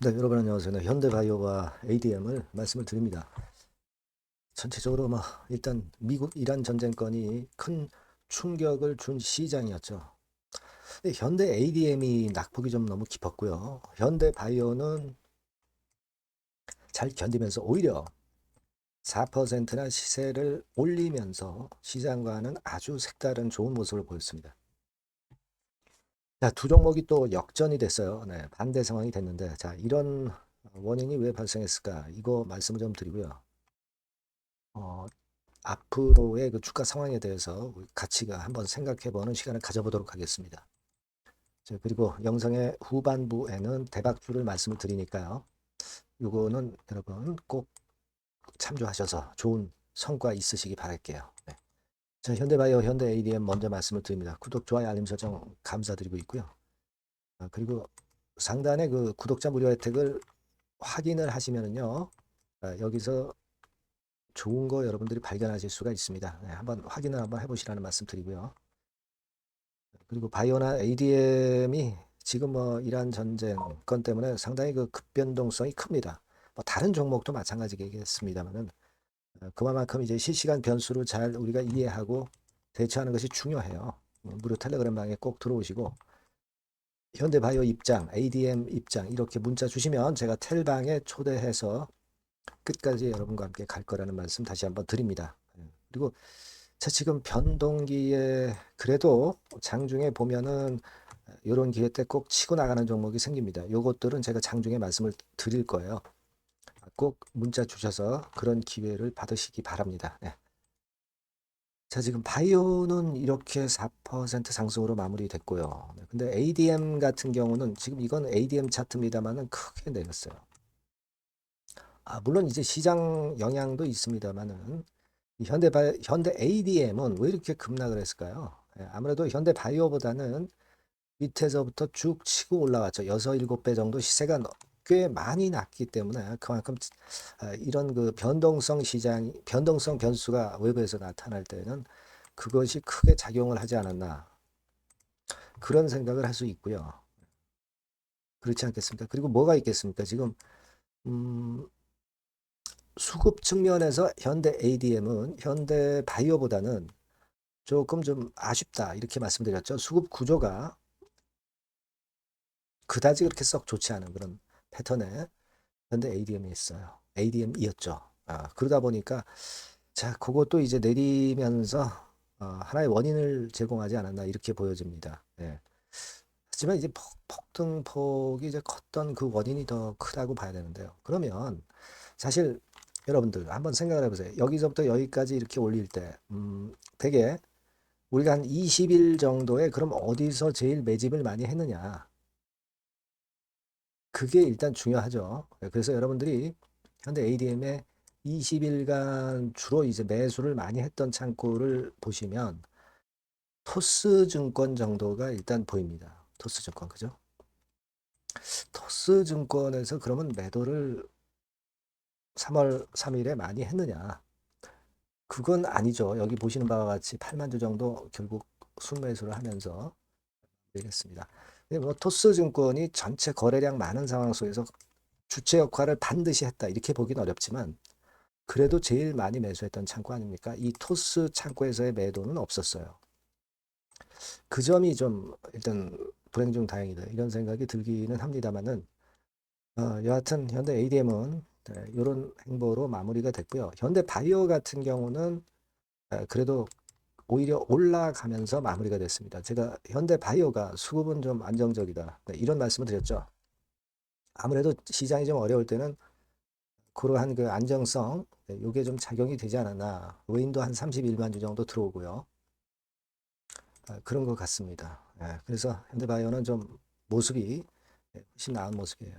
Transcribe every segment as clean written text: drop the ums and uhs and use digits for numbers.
네, 여러분 안녕하세요. 네, 현대바이오와 ADM을 말씀을 드립니다. 전체적으로 일단 미국 이란 전쟁권이 큰 충격을 준 시장이었죠. 근데 현대 ADM이 낙폭이 좀 너무 깊었고요. 현대바이오는 잘 견디면서 오히려 4%나 시세를 올리면서 시장과는 아주 색다른 좋은 모습을 보였습니다. 자, 두 종목이 또 역전이 됐어요. 네, 반대 상황이 됐는데, 자, 이런 원인이 왜 발생했을까? 이거 말씀을 좀 드리고요. 어, 앞으로의 그 주가 상황에 대해서 가치가 한번 생각해보는 시간을 가져보도록 하겠습니다. 자, 그리고 영상의 후반부에는 대박주를 말씀을 드리니까요. 요거는 여러분 꼭 참조하셔서 좋은 성과 있으시기 바랄게요. 네. 자, 현대바이오, 현대 ADM 먼저 말씀을 드립니다. 구독, 좋아요, 알림 설정 감사드리고 있고요. 그리고 상단에 그 구독자 무료 혜택을 확인을 하시면은요. 여기서 좋은 거 여러분들이 발견하실 수가 있습니다. 네, 한번 확인을 한번 해보시라는 말씀 드리고요. 그리고 바이오나 ADM이 지금 이란 전쟁권 때문에 상당히 그 급변동성이 큽니다. 다른 종목도 마찬가지겠습니다만은 그만큼 이제 실시간 변수를 잘 우리가 이해하고 대처하는 것이 중요해요. 무료 텔레그램방에 꼭 들어오시고 현대바이오 입장, ADM 입장 이렇게 문자 주시면 제가 텔방에 초대해서 끝까지 여러분과 함께 갈 거라는 말씀 다시 한번 드립니다. 그리고 자, 지금 변동기에 그래도 장중에 보면은 이런 기회 때 꼭 치고 나가는 종목이 생깁니다. 요것들은 제가 장중에 말씀을 드릴 거예요. 꼭 문자 주셔서 그런 기회를 받으시기 바랍니다. 네. 자, 지금 바이오는 이렇게 4% 상승으로 마무리됐고요. 네, 근데 ADM 같은 경우는 지금 이건 ADM 차트입니다만은 크게 내렸어요. 물론 이제 시장 영향도 있습니다만은 현대 ADM은 왜 이렇게 급락을 했을까요? 아무래도 현대 바이오보다는 밑에서부터 쭉 치고 올라왔죠. 6, 7배 정도 시세가 꽤 많이 났기 때문에 그만큼 이런 그 변동성 변수가 외부에서 나타날 때는 그것이 크게 작용을 하지 않았나. 그런 생각을 할 수 있고요. 그렇지 않겠습니까? 그리고 뭐가 있겠습니까? 지금, 음, 수급 측면에서 현대 ADM은 현대 바이오보다는 조금 좀 아쉽다. 이렇게 말씀드렸죠. 수급 구조가 그다지 그렇게 썩 좋지 않은 그런 패턴의 현대 ADM이 있어요. ADM이었죠. 그러다 보니까 자, 그것도 이제 내리면서 하나의 원인을 제공하지 않았나 이렇게 보여집니다. 예. 하지만 이제 폭등폭이 이제 컸던 그 원인이 더 크다고 봐야 되는데요. 그러면 사실 여러분들 한번 생각을 해보세요. 여기서부터 여기까지 이렇게 올릴 때, 되게 우리가 한 20일 정도에 그럼 어디서 제일 매집을 많이 했느냐. 그게 일단 중요하죠. 그래서 여러분들이 현대 ADM에 20일간 주로 이제 매수를 많이 했던 창구를 보시면 토스증권 정도가 일단 보입니다. 토스증권, 그죠? 토스증권에서 그러면 매도를 3월 3일에 많이 했느냐? 그건 아니죠. 여기 보시는 바와 같이 8만 주 정도 결국 순매수를 하면서 되겠습니다. 토스증권이 전체 거래량 많은 상황 속에서 주체 역할을 반드시 했다. 이렇게 보기는 어렵지만 그래도 제일 많이 매수했던 창구 아닙니까? 이 토스 창구에서의 매도는 없었어요. 그 점이 좀 일단 불행 중 다행이다. 이런 생각이 들기는 합니다만은 여하튼 현대 ADM은 이런 행보로 마무리가 됐고요. 현대 바이오 같은 경우는 그래도 오히려 올라가면서 마무리가 됐습니다. 제가 현대 바이오가 수급은 좀 안정적이다. 네, 이런 말씀을 드렸죠. 아무래도 시장이 좀 어려울 때는 그러한 그 안정성, 이게 좀 작용이 되지 않았나. 외인도 한 31만 주 정도 들어오고요. 그런 것 같습니다. 그래서 현대바이오는 좀 모습이 훨씬 나은 모습이에요.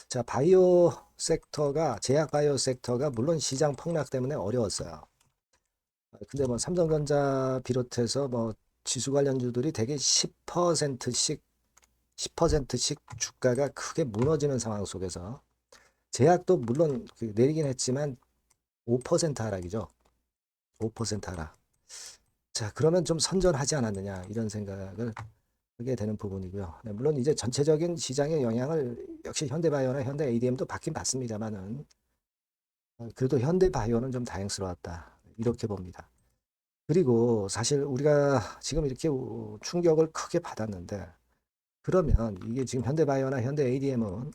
자, 바이오 섹터가, 제약 바이오 섹터가 물론 시장 폭락 때문에 어려웠어요. 근데 삼성전자 비롯해서 지수 관련주들이 대개 10%씩 주가가 크게 무너지는 상황 속에서 제약도 물론 내리긴 했지만 5% 하락이죠. 5% 하락. 자, 그러면 좀 선전하지 않았느냐 이런 생각을 하게 되는 부분이고요. 네, 물론 이제 전체적인 시장의 영향을 역시 현대바이오나 현대 ADM도 받긴 받습니다만은 그래도 현대바이오는 좀 다행스러웠다 이렇게 봅니다. 그리고 사실 우리가 지금 이렇게 충격을 크게 받았는데 그러면 이게 지금 현대바이오나 현대 ADM은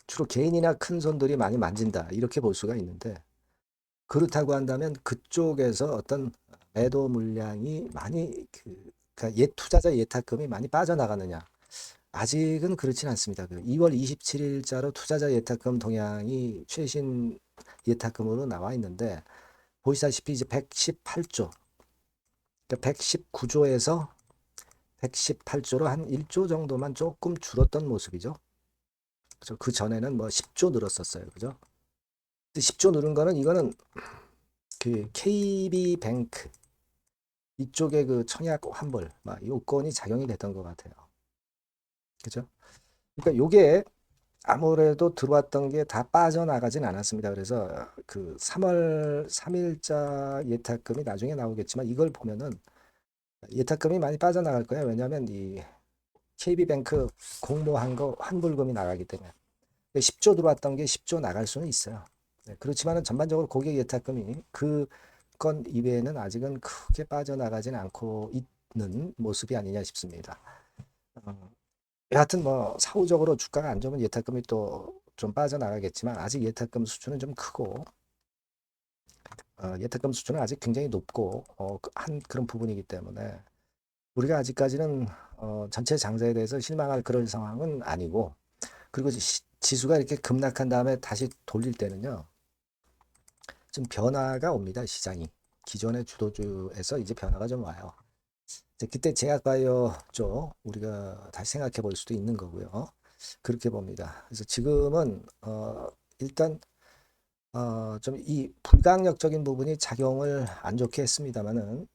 주로 개인이나 큰 손들이 많이 만진다 이렇게 볼 수가 있는데 그렇다고 한다면 그쪽에서 어떤 매도 물량이 많이 그러니까 투자자 예탁금이 많이 빠져나가느냐 아직은 그렇진 않습니다. 2월 27일자로 투자자 예탁금 동향이 최신 예탁금으로 나와 있는데 보시다시피 이제 118조, 그러니까 119조에서 118조로 한 1조 정도만 조금 줄었던 모습이죠. 그죠? 그 전에는 뭐 10조 늘었었어요. 그죠? 10조 늘은 거는 이거는 그 KB뱅크 이쪽에 그 청약 환불 막 요건이 작용이 됐던 것 같아요. 그죠? 그러니까 요게 아무래도 들어왔던 게 다 빠져나가진 않았습니다. 그래서 그 3월 3일자 예탁금이 나중에 나오겠지만 이걸 보면은 예탁금이 많이 빠져나갈 거예요. 왜냐하면 이 KB뱅크 공모한 거 환불금이 나가기 때문에 10조 들어왔던 게 10조 나갈 수는 있어요. 네, 그렇지만은 전반적으로 고객 예탁금이 그 건 이외에는 아직은 크게 빠져나가진 않고 있는 모습이 아니냐 싶습니다. 여하튼 뭐 사후적으로 주가가 안 좋으면 예탁금이 또 좀 빠져나가겠지만 아직 예탁금 수준은 좀 크고 예탁금 수준은 아직 굉장히 높고 한 그런 부분이기 때문에 우리가 아직까지는 전체 장세에 대해서 실망할 그런 상황은 아니고 그리고 지수가 이렇게 급락한 다음에 다시 돌릴 때는요 좀 변화가 옵니다. 시장이 기존의 주도주에서 이제 변화가 좀 와요. 그때 제약바이오 쪽 우리가 다시 생각해 볼 수도 있는 거고요. 그렇게 봅니다. 그래서 지금은 일단 좀 이 불강력적인 부분이 작용을 안 좋게 했습니다만은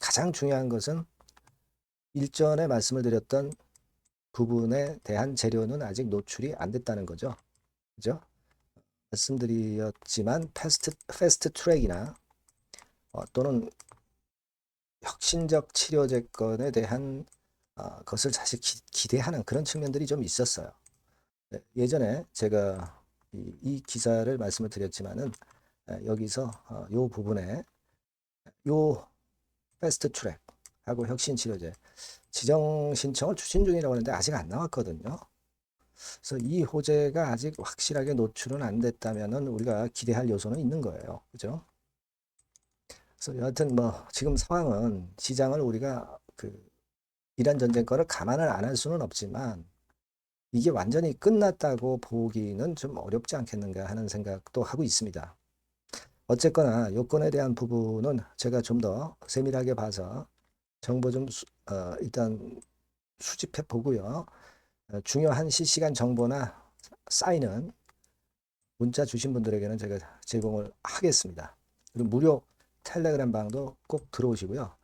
가장 중요한 것은 일전에 말씀을 드렸던 부분에 대한 재료는 아직 노출이 안 됐다는 거죠. 그죠? 말씀드렸지만 패스트 트랙이나 또는 혁신적 치료제건에 대한 것을 사실 기대하는 그런 측면들이 좀 있었어요. 네, 예전에 제가 이 기사를 말씀을 드렸지만은 여기서 요 부분에 요 패스트 트랙하고 혁신 치료제 지정 신청을 추진 중이라고 하는데 아직 안 나왔거든요. 그래서 이 호재가 아직 확실하게 노출은 안 됐다면은 우리가 기대할 요소는 있는 거예요. 그죠? 그래서 여하튼 뭐 지금 상황은 시장을 우리가 이란 전쟁권을 감안을 안 할 수는 없지만 이게 완전히 끝났다고 보기는 좀 어렵지 않겠는가 하는 생각도 하고 있습니다. 어쨌거나 요건에 대한 부분은 제가 좀 더 세밀하게 봐서 정보 좀 일단 수집해 보고요. 중요한 실시간 정보나 사인은 문자 주신 분들에게는 제가 제공을 하겠습니다. 그리고 무료 텔레그램 방도 꼭 들어오시고요.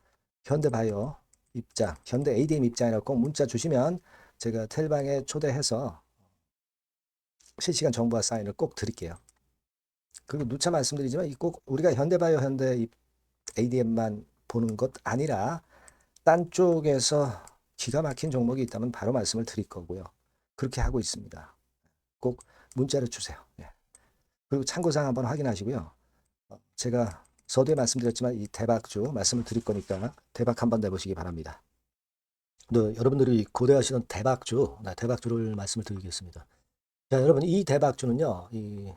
현대바이오 입장, 현대 ADM 입장이라고 꼭 문자 주시면 제가 텔방에 초대해서 실시간 정보와 사인을 꼭 드릴게요. 그리고 누차 말씀드리지만 꼭 우리가 현대바이오, 현대 ADM만 보는 것 아니라 딴 쪽에서 기가 막힌 종목이 있다면 바로 말씀을 드릴 거고요. 그렇게 하고 있습니다. 꼭 문자를 주세요. 예. 그리고 참고사항 한번 확인하시고요. 제가 서두에 말씀드렸지만 이 대박주 말씀을 드릴 거니까 대박 한번 내보시기 바랍니다. 여러분들이 고대하시는 대박주를 말씀을 드리겠습니다. 자, 여러분 이 대박주는요, 이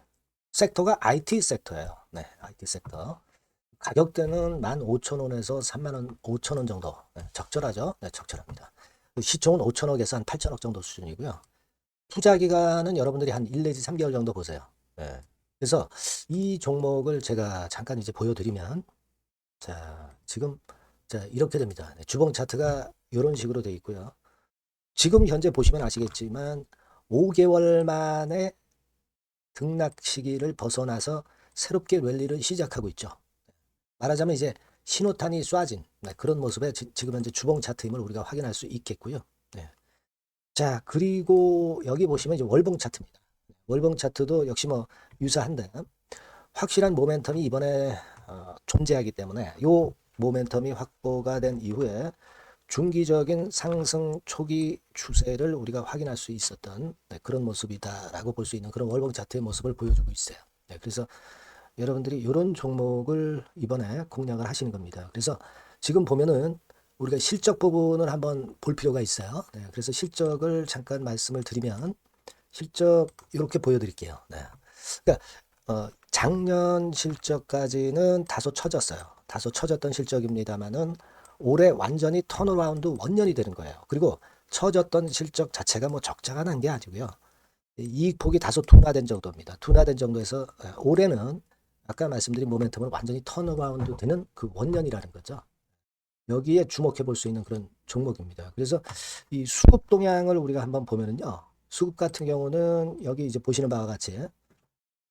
섹터가 IT 섹터예요. 네, IT 섹터. 가격대는 15,000원에서 35,000원 정도. 네, 적절하죠? 네, 적절합니다. 시총은 5천억에서 한 8천억 정도 수준이고요. 투자 기간은 여러분들이 한 1 내지 3개월 정도 보세요. 네. 그래서 이 종목을 제가 잠깐 이제 보여드리면, 자, 지금, 자, 이렇게 됩니다. 네, 주봉 차트가 이런 식으로 되어 있고요. 지금 현재 보시면 아시겠지만, 5개월 만에 등락 시기를 벗어나서 새롭게 랠리를 시작하고 있죠. 말하자면 이제 신호탄이 쏴진 그런 모습의 지금 현재 주봉 차트임을 우리가 확인할 수 있겠고요. 네. 자, 그리고 여기 보시면 이제 월봉 차트입니다. 월봉 차트도 역시 뭐 유사한데 확실한 모멘텀이 이번에 존재하기 때문에 요 모멘텀이 확보가 된 이후에 중기적인 상승 초기 추세를 우리가 확인할 수 있었던 그런 모습이다라고 볼 수 있는 그런 월봉 차트의 모습을 보여주고 있어요. 그래서 여러분들이 이런 종목을 이번에 공략을 하시는 겁니다. 그래서 지금 보면은 우리가 실적 부분을 한번 볼 필요가 있어요. 그래서 실적을 잠깐 말씀을 드리면 실적 이렇게 보여드릴게요. 그러니까 작년 실적까지는 다소 처졌어요. 다소 처졌던 실적입니다만은 올해 완전히 턴어라운드 원년이 되는 거예요. 그리고 처졌던 실적 자체가 뭐 적자가 난 게 아니고요. 이익폭이 다소 둔화된 정도입니다. 둔화된 정도에서 올해는 아까 말씀드린 모멘텀은 완전히 턴어라운드 되는 그 원년이라는 거죠. 여기에 주목해 볼 수 있는 그런 종목입니다. 그래서 이 수급 동향을 우리가 한번 보면은요. 수급 같은 경우는 여기 이제 보시는 바와 같이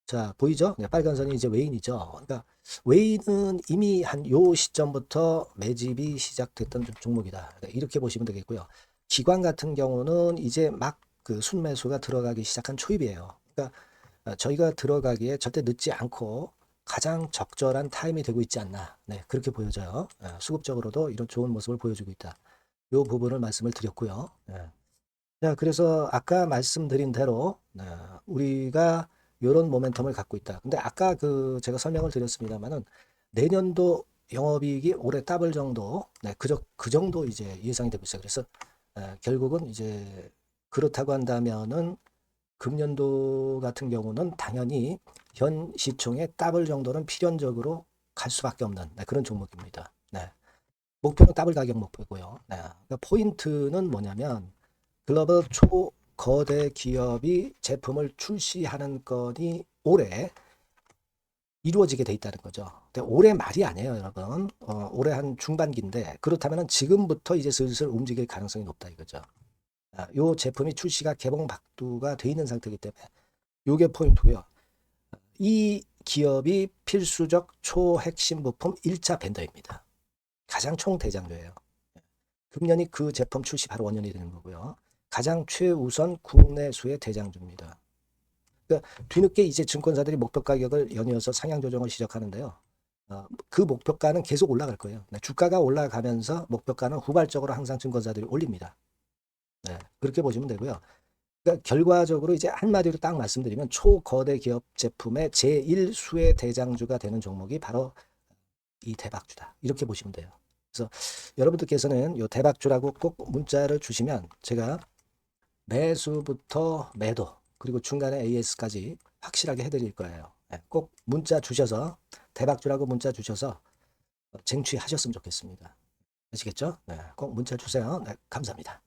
자, 보이죠? 빨간 선이 이제 웨인이죠. 그러니까 웨인은 이미 한 요 시점부터 매집이 시작됐던 종목이다. 이렇게 보시면 되겠고요. 기관 같은 경우는 이제 막 그 순매수가 들어가기 시작한 초입이에요. 그러니까 저희가 들어가기에 절대 늦지 않고 가장 적절한 타임이 되고 있지 않나. 그렇게 보여져요. 수급적으로도 이런 좋은 모습을 보여주고 있다. 요 부분을 말씀을 드렸고요. 자, 그래서 아까 말씀드린 대로 우리가 이런 모멘텀을 갖고 있다. 근데 아까 그 제가 설명을 드렸습니다만은 내년도 영업이익이 올해 더블 정도, 그 정도 이제 예상이 되고 있어요. 그래서 결국은 이제 그렇다고 한다면은 금년도 같은 경우는 당연히 현 시총의 더블 정도는 필연적으로 갈 수밖에 없는 그런 종목입니다. 목표는 더블 가격 목표고요. 그러니까 포인트는 뭐냐면 글로벌 초거대 기업이 제품을 출시하는 건이 올해 이루어지게 돼 있다는 거죠. 근데 올해 말이 아니에요, 여러분. 올해 한 중반기인데 그렇다면 지금부터 이제 슬슬 움직일 가능성이 높다 이거죠. 요 제품이 출시가 개봉 박두가 돼 있는 상태이기 때문에 요게 포인트고요. 이 기업이 필수적 초핵심 부품 1차 벤더입니다. 가장 총대장주예요. 금년이 그 제품 출시 바로 원년이 되는 거고요. 가장 최우선 국내수의 대장주입니다. 그러니까 뒤늦게 이제 증권사들이 목표 가격을 연이어서 상향 조정을 시작하는데요. 그 목표가는 계속 올라갈 거예요. 주가가 올라가면서 목표가는 후발적으로 항상 증권사들이 올립니다. 그렇게 보시면 되고요. 그러니까 결과적으로 이제 한마디로 딱 말씀드리면 초거대 기업 제품의 제1수의 대장주가 되는 종목이 바로 이 대박주다. 이렇게 보시면 돼요. 그래서 여러분들께서는 이 대박주라고 꼭 문자를 주시면 제가 매수부터 매도 그리고 중간에 AS까지 확실하게 해드릴 거예요. 꼭 문자 주셔서 대박주라고 문자 주셔서 쟁취하셨으면 좋겠습니다. 아시겠죠? 꼭 문자 주세요. 감사합니다.